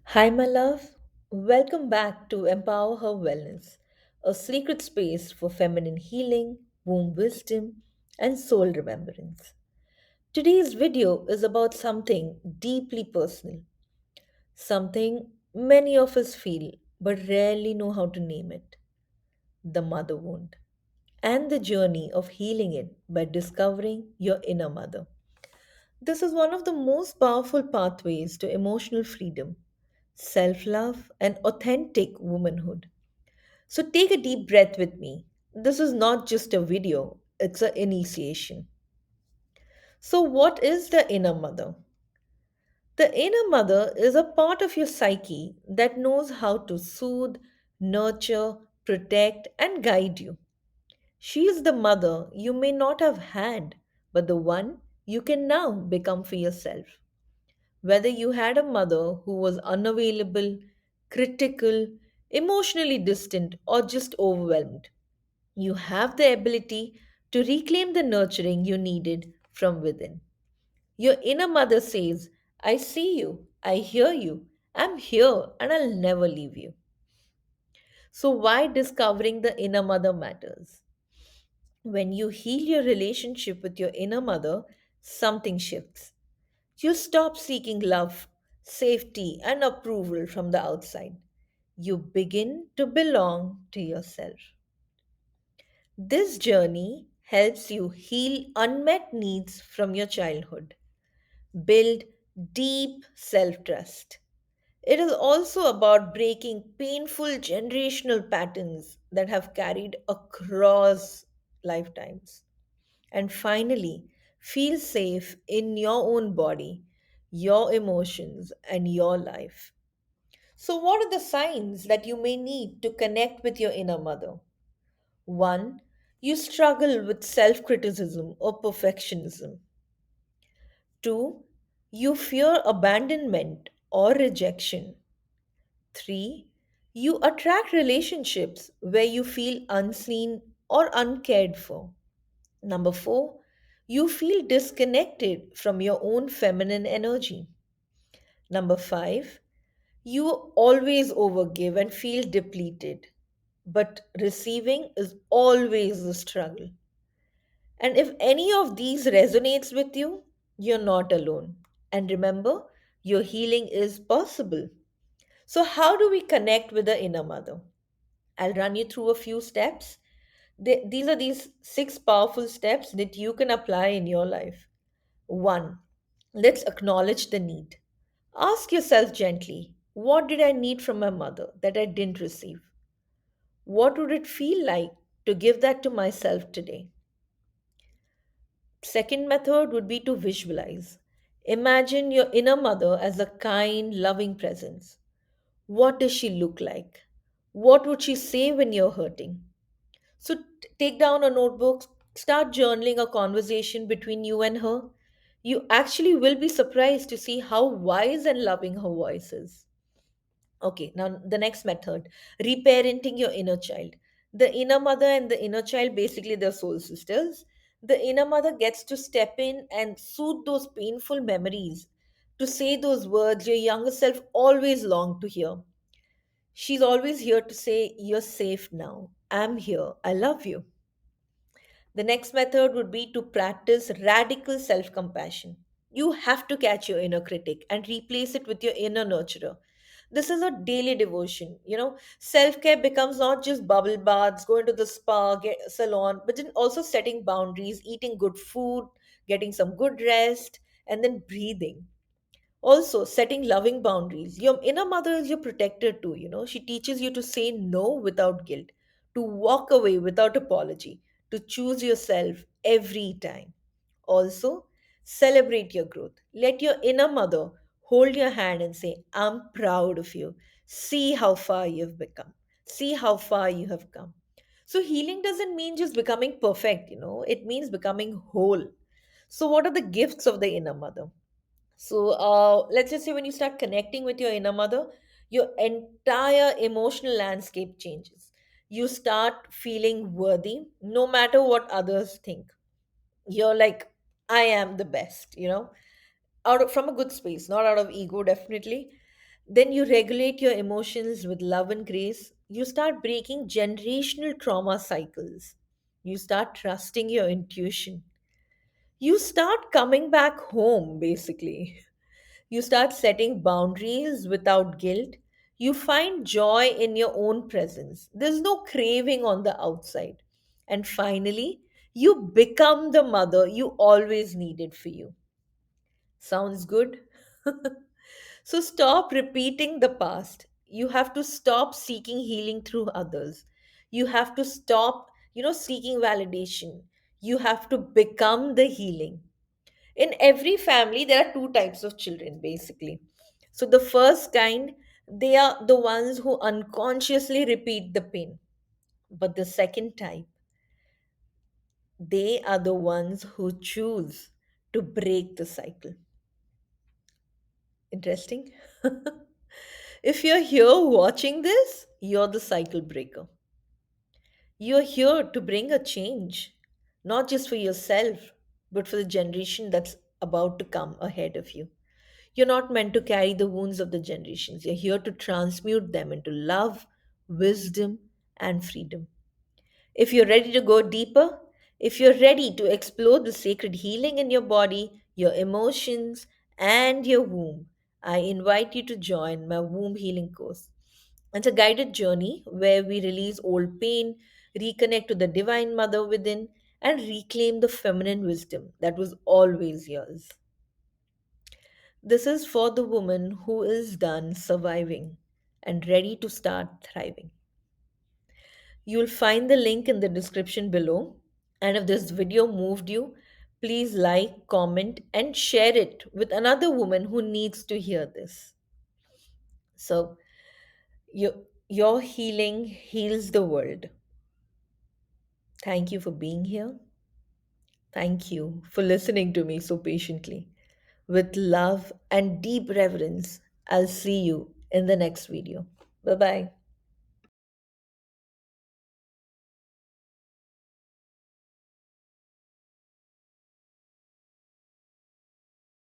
Hi, my love. Welcome back to Empower Her Wellness, a sacred space for feminine healing, womb wisdom, and soul remembrance. Today's video is about something deeply personal, something many of us feel but rarely know how to name it: the mother wound, and the journey of healing it by discovering your inner mother. This is one of the most powerful pathways to emotional freedom, self love, and authentic womanhood. So take a deep breath with me. This is not just a video, it's an initiation. So, what is the inner mother? The inner mother is a part of your psyche that knows how to soothe, nurture, protect, and guide you. She is the mother you may not have had, but the one you can now become for yourself. Whether you had a mother who was unavailable, critical, emotionally distant, or just overwhelmed, you have the ability to reclaim the nurturing you needed from within. Your inner mother says, I see you, I hear you, I'm here, and I'll never leave you. So, why discovering the inner mother matters? When you heal your relationship with your inner mother, something shifts. You stop seeking love, safety, and approval from the outside. You begin to belong to yourself. This journey helps you heal unmet needs from your childhood, build deep self trust. It is also about breaking painful generational patterns that have carried across lifetimes. And finally, feel safe in your own body, your emotions, and your life. So, what are the signs that you may need to connect with your inner mother? One, you struggle with self criticism or perfectionism. Two, you fear abandonment or rejection. Three, you attract relationships where you feel unseen or uncared for. Number four, you feel disconnected from your own feminine energy. Number five, you always overgive and feel depleted, but receiving is always a struggle. And if any of these resonates with you, you're not alone. And remember, your healing is possible. So, how do we connect with the inner mother? I'll run you through a few steps. These are these six powerful steps that you can apply in your life. One, let's acknowledge the need. Ask yourself gently, what did I need from my mother that I didn't receive? What would it feel like to give that to myself today? Second method would be to visualize. Imagine your inner mother as a kind, loving presence. What does she look like? What would she say when you're hurting? So take down a notebook, start journaling a conversation between you and her. You actually will be surprised to see how wise and loving her voice is. Okay, now the next method, reparenting your inner child. The inner mother and the inner child, basically, they're soul sisters. The inner mother gets to step in and soothe those painful memories, to say those words your younger self always longed to hear. She's always here to say, you're safe now. I'm here. I love you. The next method would be to practice radical self compassion. You have to catch your inner critic and replace it with your inner nurturer. This is a daily devotion. Self care becomes not just bubble baths, going to the spa, salon, but then also setting boundaries, eating good food, getting some good rest, and then breathing. Also, setting loving boundaries. Your inner mother is your protector too. She teaches you to say no without guilt, to walk away without apology, to choose yourself every time. Also, celebrate your growth. Let your inner mother hold your hand and say, I'm proud of you. See how far you've become. See how far you have come. So, healing doesn't mean just becoming perfect, it means becoming whole. So, what are the gifts of the inner mother? So, let's just say when you start connecting with your inner mother, your entire emotional landscape changes. You start feeling worthy no matter what others think. You're like, I am the best, from a good space, not out of ego, definitely. Then you regulate your emotions with love and grace. You start breaking generational trauma cycles. You start trusting your intuition. You start coming back home, basically. You start setting boundaries without guilt. You find joy in your own presence. There's no craving on the outside. And finally, you become the mother you always needed for you. Sounds good? So stop repeating the past. You have to stop seeking healing through others. You have to stop, seeking validation. You have to become the healing. In every family, there are two types of children, basically. So the first kind, they are the ones who unconsciously repeat the pain. But the second type, they are the ones who choose to break the cycle. Interesting. If you're here watching this, you're the cycle breaker. You're here to bring a change, not just for yourself, but for the generation that's about to come ahead of you. You're not meant to carry the wounds of the generations. You're here to transmute them into love, wisdom, and freedom. If you're ready to go deeper, if you're ready to explore the sacred healing in your body, your emotions, and your womb, I invite you to join my womb healing course. It's a guided journey where we release old pain, reconnect to the divine mother within, and reclaim the feminine wisdom that was always yours. This is for the woman who is done surviving and ready to start thriving. You'll find the link in the description below. And if this video moved you, please like, comment, and share it with another woman who needs to hear this. So, your healing heals the world. Thank you for being here. Thank you for listening to me so patiently. With love and deep reverence, I'll see you in the next video. Bye bye.